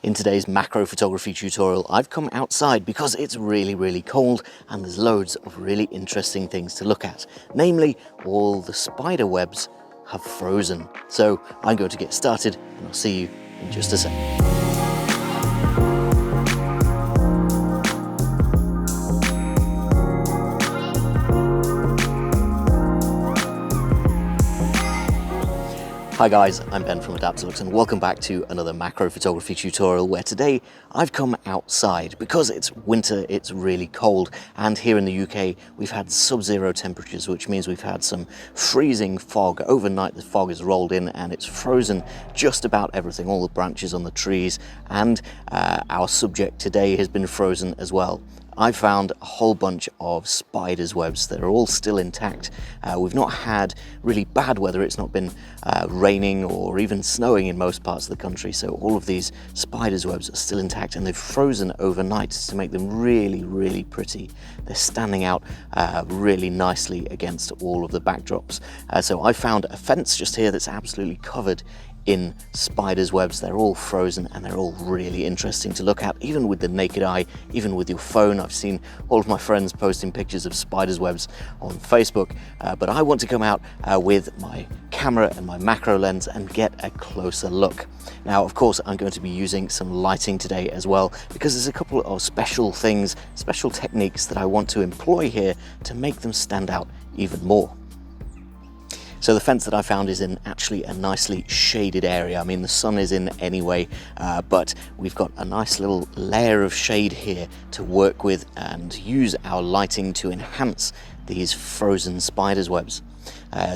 In today's macro photography tutorial, I've come outside because it's really cold and there's loads of really interesting things to look at. Namely, all the spider webs have frozen. So I'm going to get started and I'll see you in just a sec. Hi guys, I'm Ben from Adaptalux and welcome back to another macro photography tutorial where today I've come outside because it's winter, it's really cold, and here in the UK we've had sub-zero temperatures, which means we've had some freezing fog. Overnight the fog has rolled in and it's frozen just about everything, all the branches on the trees, and our subject today has been frozen as well. I found a whole bunch of spiders' webs that are all still intact. We've not had really bad weather. It's not been raining or even snowing in most parts of the country. So all of these spiders' webs are still intact and they've frozen overnight to make them really pretty. They're standing out really nicely against all of the backdrops. So I found a fence just here that's absolutely covered in spiders' webs. They're all frozen and they're all really interesting to look at, even with the naked eye, even with your phone. I've seen all of my friends posting pictures of spiders' webs on Facebook, but I want to come out with my camera and my macro lens and get a closer look. Now, of course, I'm going to be using some lighting today as well, because there's a couple of special things, special techniques that I want to employ here to make them stand out even more. So the fence that I found is in actually a nicely shaded area. I mean, the sun is in anyway, but we've got a nice little layer of shade here to work with and use our lighting to enhance these frozen spiders' webs.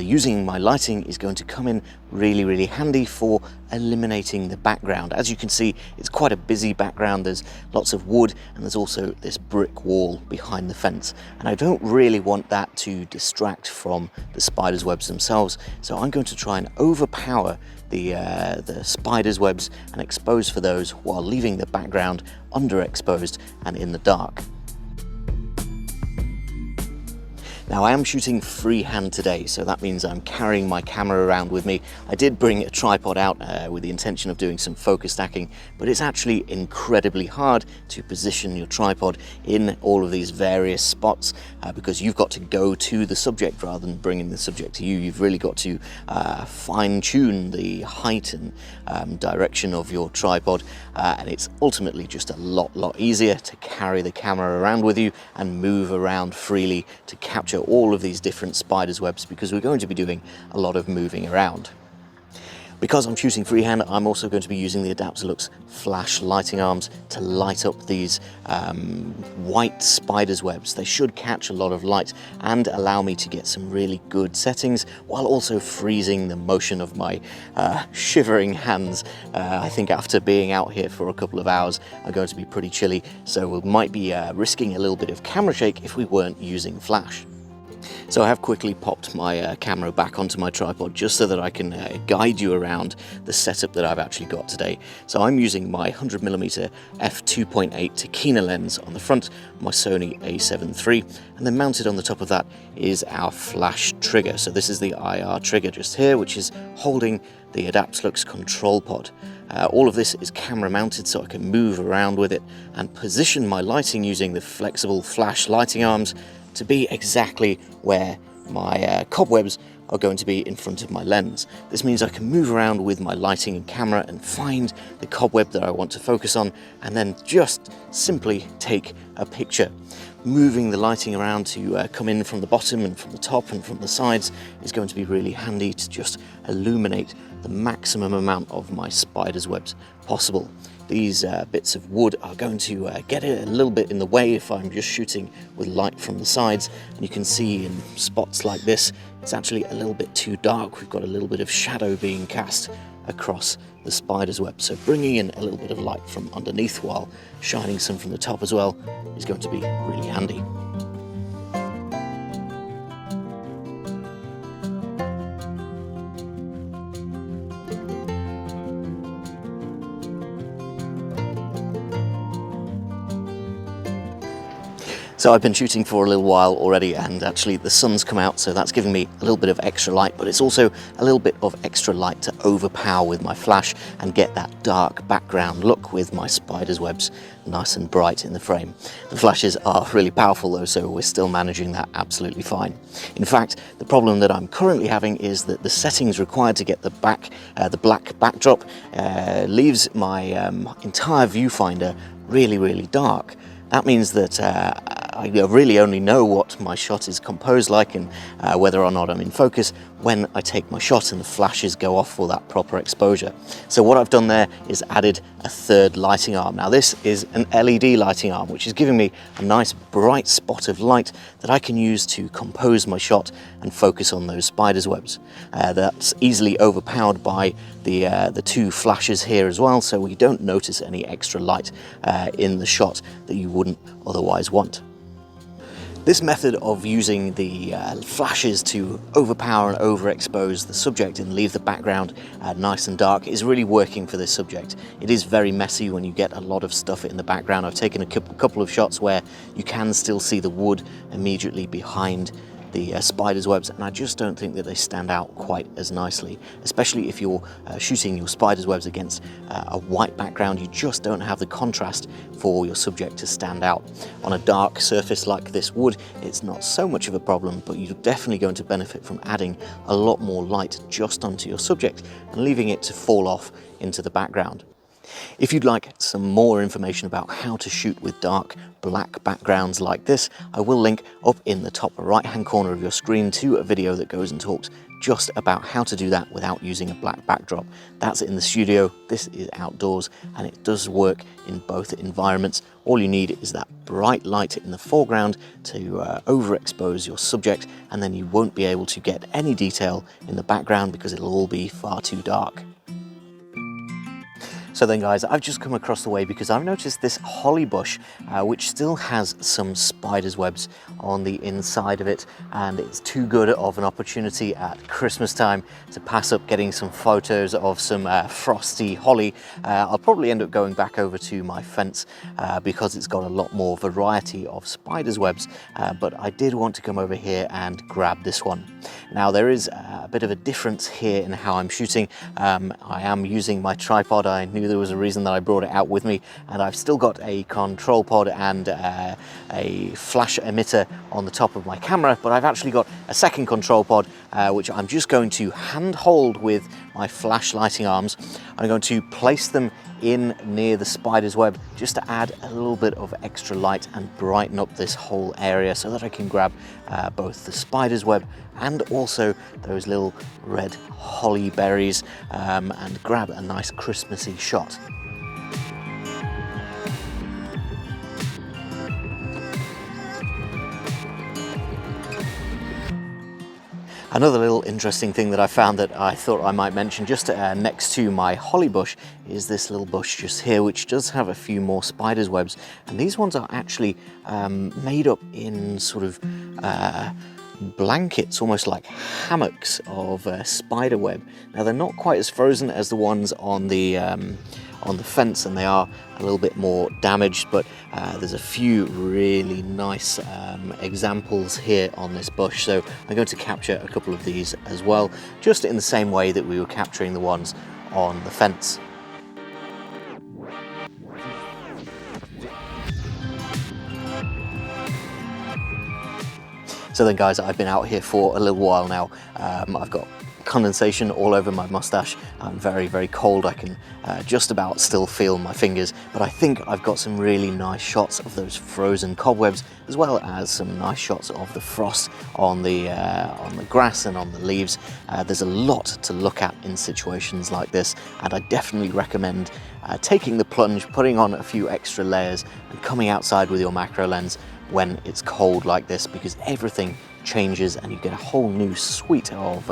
Using my lighting is going to come in really handy for eliminating the background. As you can see, it's quite a busy background. There's lots of wood and there's also this brick wall behind the fence, and I don't really want that to distract from the spiders' webs themselves. So I'm going to try and overpower the spiders' webs and expose for those while leaving the background underexposed and in the dark. Now, I am shooting freehand today, so that means I'm carrying my camera around with me. I did bring a tripod out with the intention of doing some focus stacking, but it's actually incredibly hard to position your tripod in all of these various spots because you've got to go to the subject rather than bringing the subject to you. You've really got to fine-tune the height and direction of your tripod, and it's ultimately just a lot easier to carry the camera around with you and move around freely to capture all of these different spiders' webs, because we're going to be doing a lot of moving around. Because I'm shooting freehand, I'm also going to be using the Adaptalux flash lighting arms to light up these white spiders' webs. They should catch a lot of light and allow me to get some really good settings while also freezing the motion of my shivering hands. I think after being out here for a couple of hours, I'm going to be pretty chilly, so we might be risking a little bit of camera shake if we weren't using flash. So I have quickly popped my camera back onto my tripod just so that I can guide you around the setup that I've actually got today. So I'm using my 100mm f2.8 Tachyna lens on the front, my Sony a7 III, and then mounted on the top of that is our flash trigger. So this is the IR trigger just here, which is holding the Adaptalux control pod. All of this is camera mounted, so I can move around with it and position my lighting using the flexible flash lighting arms to be exactly where my cobwebs are going to be in front of my lens. This means I can move around with my lighting and camera and find the cobweb that I want to focus on, and then just simply take a picture. Moving the lighting around to come in from the bottom and from the top and from the sides is going to be really handy to just illuminate the maximum amount of my spiders' webs possible. These bits of wood are going to get a little bit in the way if I'm just shooting with light from the sides, and you can see in spots like this it's actually a little bit too dark. We've got a little bit of shadow being cast across the spider's web, so bringing in a little bit of light from underneath while shining some from the top as well is going to be really handy. So I've been shooting for a little while already, and actually the sun's come out, so that's giving me a little bit of extra light, but it's also a little bit of extra light to overpower with my flash and get that dark background look with my spider's webs nice and bright in the frame. The flashes are really powerful though, so we're still managing that absolutely fine. In fact, the problem that I'm currently having is that the settings required to get the black backdrop leaves my entire viewfinder really dark. That means that I really only know what my shot is composed like and whether or not I'm in focus when I take my shot and the flashes go off for that proper exposure. So what I've done there is added a third lighting arm. Now this is an LED lighting arm, which is giving me a nice bright spot of light that I can use to compose my shot and focus on those spider's webs. That's easily overpowered by the two flashes here as well, so we don't notice any extra light in the shot that you wouldn't otherwise want. This method of using the flashes to overpower and overexpose the subject and leave the background nice and dark is really working for this subject. It is very messy when you get a lot of stuff in the background. I've taken a couple of shots where you can still see the wood immediately behind the spider's webs, and I just don't think that they stand out quite as nicely, especially if you're shooting your spider's webs against a white background. You just don't have the contrast for your subject to stand out. On a dark surface like this wood, it's not so much of a problem, but you're definitely going to benefit from adding a lot more light just onto your subject and leaving it to fall off into the background. If you'd like some more information about how to shoot with dark black backgrounds like this, I will link up in the top right hand corner of your screen to a video that goes and talks just about how to do that without using a black backdrop. That's in the studio, this is outdoors, and it does work in both environments. All you need is that bright light in the foreground to overexpose your subject, and then you won't be able to get any detail in the background because it'll all be far too dark. So then guys, I've just come across the way because I've noticed this holly bush which still has some spider's webs on the inside of it, and it's too good of an opportunity at Christmas time to pass up getting some photos of some frosty holly. I'll probably end up going back over to my fence because it's got a lot more variety of spider's webs, but I did want to come over here and grab this one. Now there is a bit of a difference here in how I'm shooting. I am using my tripod. I knew there was a reason that I brought it out with me, and I've still got a control pod and a flash emitter on the top of my camera, but I've actually got a second control pod which I'm just going to hand hold with my flash lighting arms. I'm going to place them in near the spider's web just to add a little bit of extra light and brighten up this whole area so that I can grab both the spider's web and also those little red holly berries and grab a nice Christmassy shot. Another little interesting thing that I found that I thought I might mention just next to my holly bush is this little bush just here, which does have a few more spider's webs, and these ones are actually made up in sort of blankets, almost like hammocks of spider web. Now they're not quite as frozen as the ones on the fence, and they are a little bit more damaged, but there's a few really nice examples here on this bush, so I'm going to capture a couple of these as well, just in the same way that we were capturing the ones on the fence. So then guys, I've been out here for a little while now. I've got condensation all over my mustache. I'm very cold. I can just about still feel my fingers, but I think I've got some really nice shots of those frozen cobwebs, as well as some nice shots of the frost on the grass and on the leaves. There's a lot to look at in situations like this, and I definitely recommend taking the plunge, putting on a few extra layers and coming outside with your macro lens when it's cold like this, because everything changes and you get a whole new suite of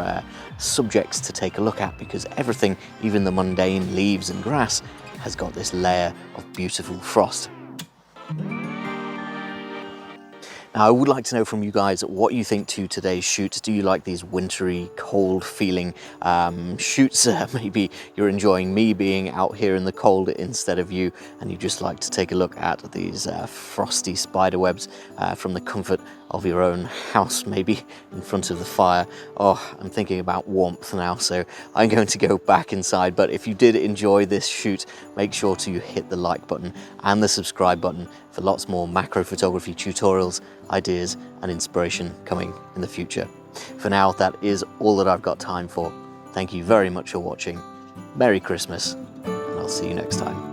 subjects to take a look at, because everything, even the mundane leaves and grass, has got this layer of beautiful frost. Now, I would like to know from you guys what you think to today's shoot. Do you like these wintry, cold feeling shoots? Maybe you're enjoying me being out here in the cold instead of you, and you just like to take a look at these frosty spider webs from the comfort of your own house, maybe in front of the fire. Oh, I'm thinking about warmth now, so I'm going to go back inside. But if you did enjoy this shoot, make sure to hit the like button and the subscribe button for lots more macro photography tutorials, ideas and inspiration coming in the future. For now, that is all that I've got time for. Thank you very much for watching. Merry Christmas, and I'll see you next time.